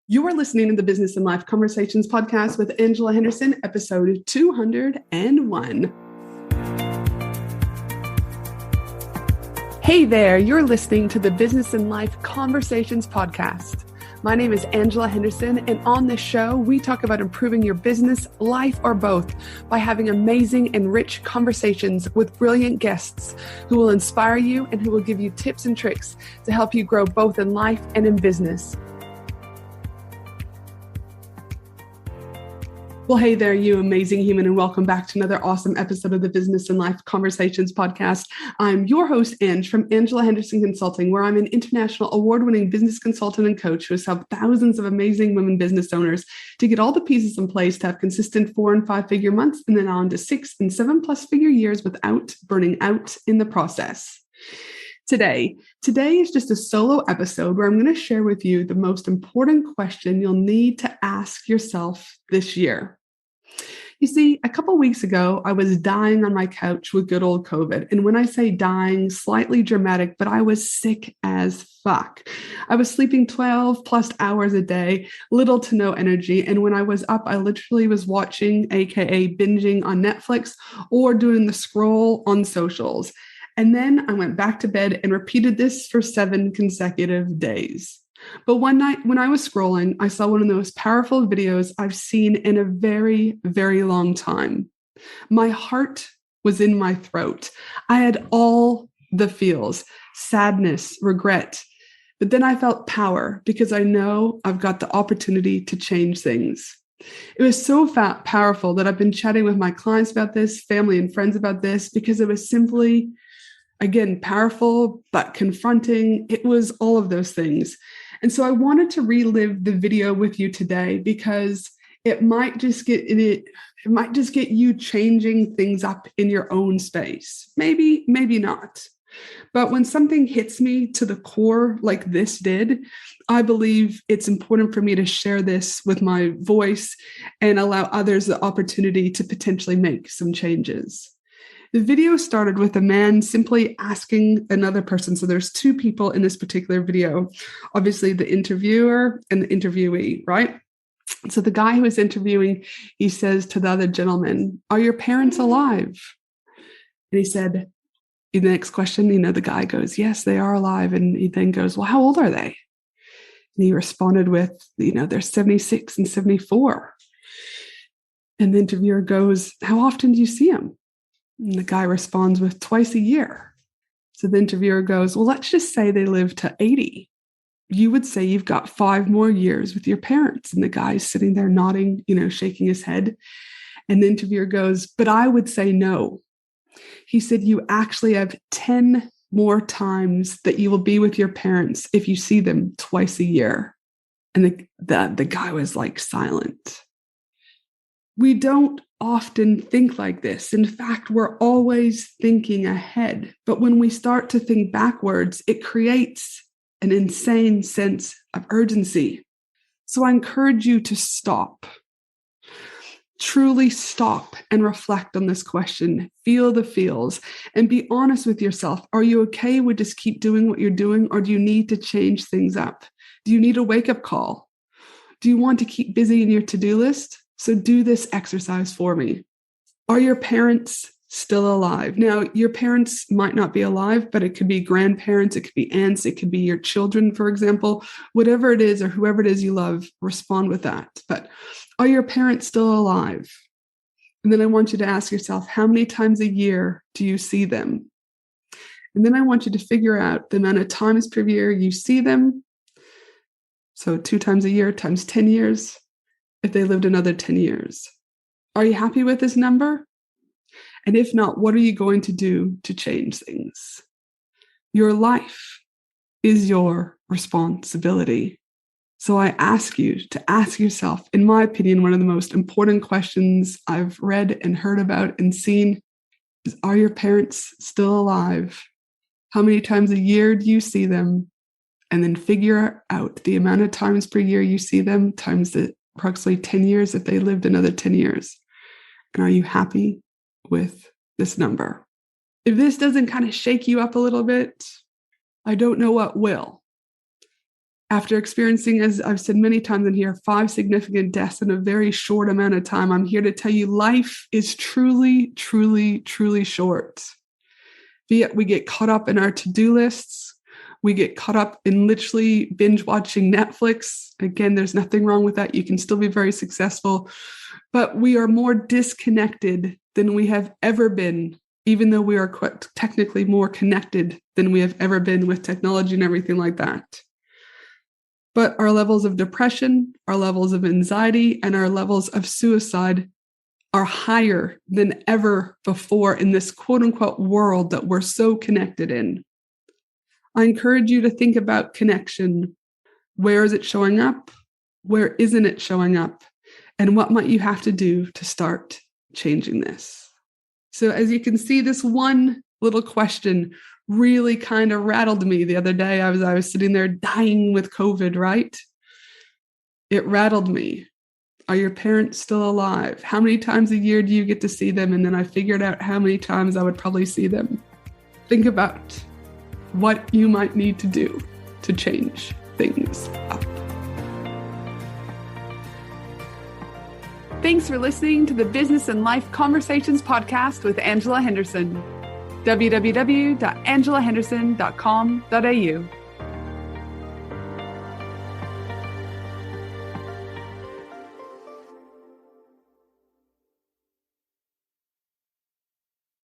You are listening to the Business and Life Conversations podcast with Angela Henderson, episode 201. Hey there, you're listening to the Business and Life Conversations podcast. My name is Angela Henderson, and on this show, we talk about improving your business, life, or both by having amazing and rich conversations with brilliant guests who will inspire you and who will give you tips and tricks to help you grow both in life and in business. Well, hey there, you amazing human, and welcome back to another awesome episode of the Business and Life Conversations podcast. I'm your host, Ange, from Angela Henderson Consulting, where I'm an international award-winning business consultant and coach who has helped thousands of amazing women business owners to get all the pieces in place to have consistent 4- and 5-figure months and then on to 6- and 7+ figure years without burning out in the process. Today is just a solo episode where I'm going to share with you the most important question you'll need to ask yourself this year. You see, a couple weeks ago, I was dying on my couch with good old COVID. And when I say dying, slightly dramatic, but I was sick as fuck. I was sleeping 12+ hours a day, little to no energy. And when I was up, I literally was watching, AKA binging on Netflix or doing the scroll on socials. And then I went back to bed and repeated this for 7 consecutive days. But one night when I was scrolling, I saw one of the most powerful videos I've seen in a very, very long time. My heart was in my throat. I had all the feels, sadness, regret. But then I felt power because I know I've got the opportunity to change things. It was so powerful that I've been chatting with my clients about this, family and friends about this, because it was simply, again, powerful, but confronting. It was all of those things. And so I wanted to relive the video with you today because it might just get you changing things up in your own space. Maybe not. But when something hits me to the core like this did, I believe it's important for me to share this with my voice and allow others the opportunity to potentially make some changes. The video started with a man simply asking another person. So there's 2 people in this particular video, obviously the interviewer and the interviewee, right? So the guy who was interviewing, he says to the other gentleman, "Are your parents alive?" And he said, in the next question, the guy goes, "Yes, they are alive." And he then goes, "Well, how old are they?" And he responded with, "They're 76 and 74. And the interviewer goes, "How often do you see them?" And the guy responds with, "Twice a year." So the interviewer goes, "Well, let's just say they live to 80. You would say you've got 5 more years with your parents." And the guy's sitting there nodding, shaking his head. And the interviewer goes, "But I would say no." He said, "You actually have 10 more times that you will be with your parents if you see them twice a year." And the guy was like silent. We don't often think like this. In fact, we're always thinking ahead. But when we start to think backwards, it creates an insane sense of urgency. So I encourage you to stop. Truly stop and reflect on this question. Feel the feels and be honest with yourself. Are you okay with just keep doing what you're doing, or do you need to change things up? Do you need a wake-up call? Do you want to keep busy in your to-do list? So do this exercise for me. Are your parents still alive? Now, your parents might not be alive, but it could be grandparents, it could be aunts, it could be your children, for example. Whatever it is, or whoever it is you love, respond with that. But are your parents still alive? And then I want you to ask yourself, how many times a year do you see them? And then I want you to figure out the amount of times per year you see them. So 2 times a year times 10 years. If they lived another 10 years. Are you happy with this number? And if not, what are you going to do to change things? Your life is your responsibility. So I ask you to ask yourself, in my opinion, one of the most important questions I've read and heard about and seen is, are your parents still alive? How many times a year do you see them? And then figure out the amount of times per year you see them times the approximately 10 years if they lived another 10 years. And are you happy with this number? If this doesn't kind of shake you up a little bit, I don't know what will. After experiencing, as I've said many times in here, 5 significant deaths in a very short amount of time, I'm here to tell you life is truly, truly, truly short. Be we get caught up in our to-do lists. We get caught up in literally binge watching Netflix. Again, there's nothing wrong with that. You can still be very successful, but we are more disconnected than we have ever been, even though we are quite technically more connected than we have ever been with technology and everything like that. But our levels of depression, our levels of anxiety, and our levels of suicide are higher than ever before in this quote unquote world that we're so connected in. I encourage you to think about connection. Where is it showing up? Where isn't it showing up? And what might you have to do to start changing this? So as you can see, this one little question really kind of rattled me the other day. I was sitting there dying with COVID, right? It rattled me. Are your parents still alive? How many times a year do you get to see them? And then I figured out how many times I would probably see them. Think about what you might need to do to change things up. Thanks for listening to the Business and Life Conversations podcast with Angela Henderson. www.angelahenderson.com.au